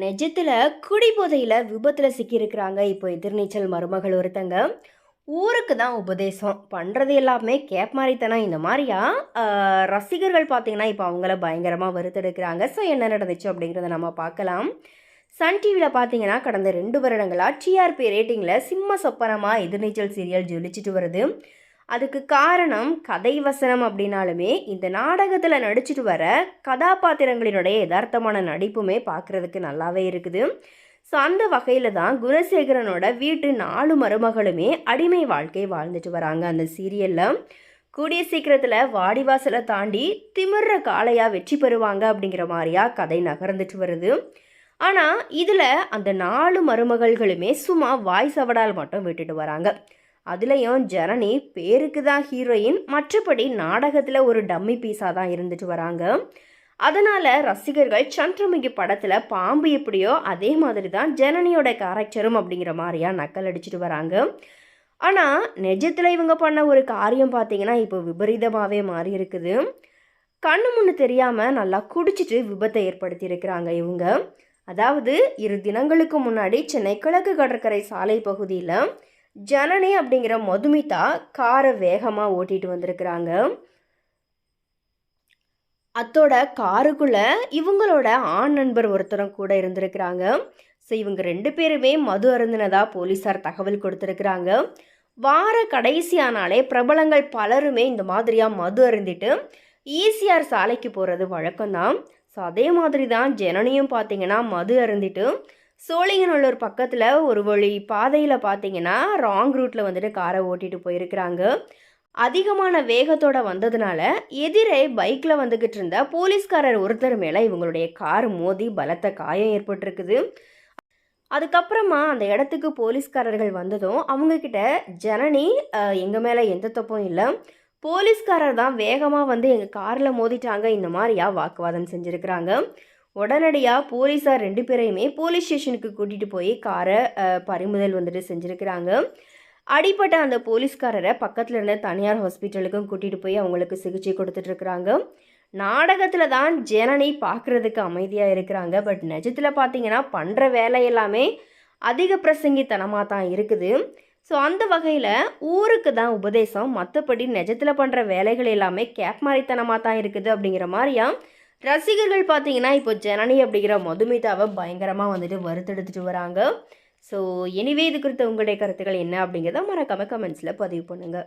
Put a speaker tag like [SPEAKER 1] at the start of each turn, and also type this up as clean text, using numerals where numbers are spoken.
[SPEAKER 1] நிஜத்துல குடிபோதையில விபத்துல சிக்கியிருக்கிறாங்க இப்போ எதிர்நீச்சல் மருமகள் ஒருத்தங்க. ஊருக்கு தான் உபதேசம் பண்றது எல்லாமே கேப் மாதிரித்தனம் இந்த மாதிரியா. ரசிகர்கள் பார்த்தீங்கன்னா இப்போ அவங்கள பயங்கரமா வறுத்தெடுக்கிறாங்க. ஸோ என்ன நடந்துச்சு அப்படிங்கிறத நம்ம பார்க்கலாம். சன் டிவியில் பார்த்தீங்கன்னா கடந்த 2 வருடங்களாக டிஆர்பி ரேட்டிங்கில் சிம்ம சொப்பனமாக எதிர்நீச்சல் சீரியல் ஜொலிச்சிட்டு வருது. அதுக்கு காரணம் கதை வசனம் அப்படின்னாலுமே இந்த நாடகத்தில் நடிச்சிட்டு வர கதாபாத்திரங்களினுடைய யதார்த்தமான நடிப்புமே பார்க்குறதுக்கு நல்லாவே இருக்குது. ஸோ அந்த வகையில் தான் குணசேகரனோட வீட்டு 4 மருமகளுமே அடிமை வாழ்க்கை வாழ்ந்துட்டு வராங்க அந்த சீரியலில். கூடிய சீக்கிரத்தில் வாடிவாசலை தாண்டி திமிர்ற காளையாக வெற்றி பெறுவாங்க அப்படிங்கிற மாதிரியா கதை நகர்ந்துட்டு வருது. ஆனால் இதில் அந்த 4 மருமகள்களுமே சும்மா வாய் சவடால் மட்டும் விட்டுட்டு வராங்க. அதுலேயும் ஜனனி பேருக்கு தான் ஹீரோயின், மற்றபடி நாடகத்தில் ஒரு டம்மி பீஸாக தான் இருந்துட்டு வராங்க. அதனால் ரசிகர்கள் சந்திரமுகி படத்தில் பாம்பு எப்படியோ அதே மாதிரி தான் ஜனனியோட கேரக்டரும் அப்படிங்கிற மாதிரியா நக்கல் அடிச்சுட்டு வராங்க. ஆனால் நிஜத்தில் இவங்க பண்ண ஒரு காரியம் பார்த்தீங்கன்னா இப்போ விபரீதமாகவே மாறி இருக்குது. கண்ணு முன்னு தெரியாமல் நல்லா குடிச்சிட்டு விபத்தை ஏற்படுத்தி இருக்கிறாங்க இவங்க. அதாவது 2 தினங்களுக்கு முன்னாடி சென்னை கிழக்கு கடற்கரை சாலை பகுதியில் ஜனனி அப்படிங்கிற மதுமிதா காரை வேகமாக ஓட்டிட்டு வந்திருக்கிறாங்க. அத்தோட காருக்குள்ள இவங்களோட ஆண் நண்பர் ஒருத்தரும் கூட இருந்திருக்கிறாங்க. ஸோ இவங்க 2 பேருமே மது அருந்தினதா போலீஸார் தகவல் கொடுத்துருக்குறாங்க. வார கடைசி ஆனாலே பிரபலங்கள் பலருமே இந்த மாதிரியாக மது அருந்திட்டு ஈசிஆர் சாலைக்கு போகிறது வழக்கம்தான். ஸோ அதே மாதிரி தான் ஜனனியும் பார்த்தீங்கன்னா மது அருந்திட்டு சோழிங்கநல்லூர் பக்கத்தில் ஒரு வழி பாதையில் பார்த்தீங்கன்னா ராங் ரூட்டில் வந்துட்டு காரை ஓட்டிகிட்டு போயிருக்கிறாங்க. அதிகமான வேகத்தோடு வந்ததுனால எதிரே பைக்கில் வந்துக்கிட்டு இருந்த போலீஸ்காரர் ஒருத்தர் மேலே இவங்களுடைய கார் மோதி பலத்த காயம் ஏற்பட்டிருக்குது. அதுக்கப்புறமா அந்த இடத்துக்கு போலீஸ்காரர்கள் வந்ததும் அவங்கக்கிட்ட ஜனனி எங்கள் மேலே எந்த தப்பும் இல்லை, போலீஸ்காரர் தான் வேகமாக வந்து எங்கள் காரில் மோதிட்டாங்க இந்த மாதிரியா வாக்குவாதம் செஞ்சுருக்கிறாங்க. உடனடியாக போலீஸார் 2 பேரையுமே போலீஸ் ஸ்டேஷனுக்கு கூட்டிகிட்டு போய் காரை பறிமுதல் வந்துட்டு செஞ்சுருக்கிறாங்க. அடிப்பட்ட அந்த போலீஸ்காரரை பக்கத்தில் இருந்த தனியார் ஹாஸ்பிட்டலுக்கும் கூட்டிகிட்டு போய் அவங்களுக்கு சிகிச்சை கொடுத்துட்ருக்குறாங்க. நாடகத்தில் தான் ஜனனி பார்க்குறதுக்கு அமைதியாக இருக்கிறாங்க. பட் நிஜத்தில் பார்த்தீங்கன்னா பண்ணுற வேலை எல்லாமே அதிக பிரசங்கித்தனமாக தான் இருக்குது. ஸோ அந்த வகையில் ஊருக்கு தான் உபதேசம், மற்றபடி நிஜத்தில் பண்ணுற வேலைகள் எல்லாமே கேப் மாதிரித்தனமாக தான் இருக்குது அப்படிங்கிற மாதிரியா ரசிகர்கள் பார்த்தீங்கன்னா இப்போ ஜனனி அப்படிங்கிற மதுமிதாவை பயங்கரமாக வந்துட்டு வறுத்தெடுத்துட்டு வராங்க. ஸோ எனிவே இது குறித்த உங்களுடைய கருத்துக்கள் என்ன அப்படிங்கிறத மறக்காம கமெண்ட்ஸில் பதிவு பண்ணுங்கள்.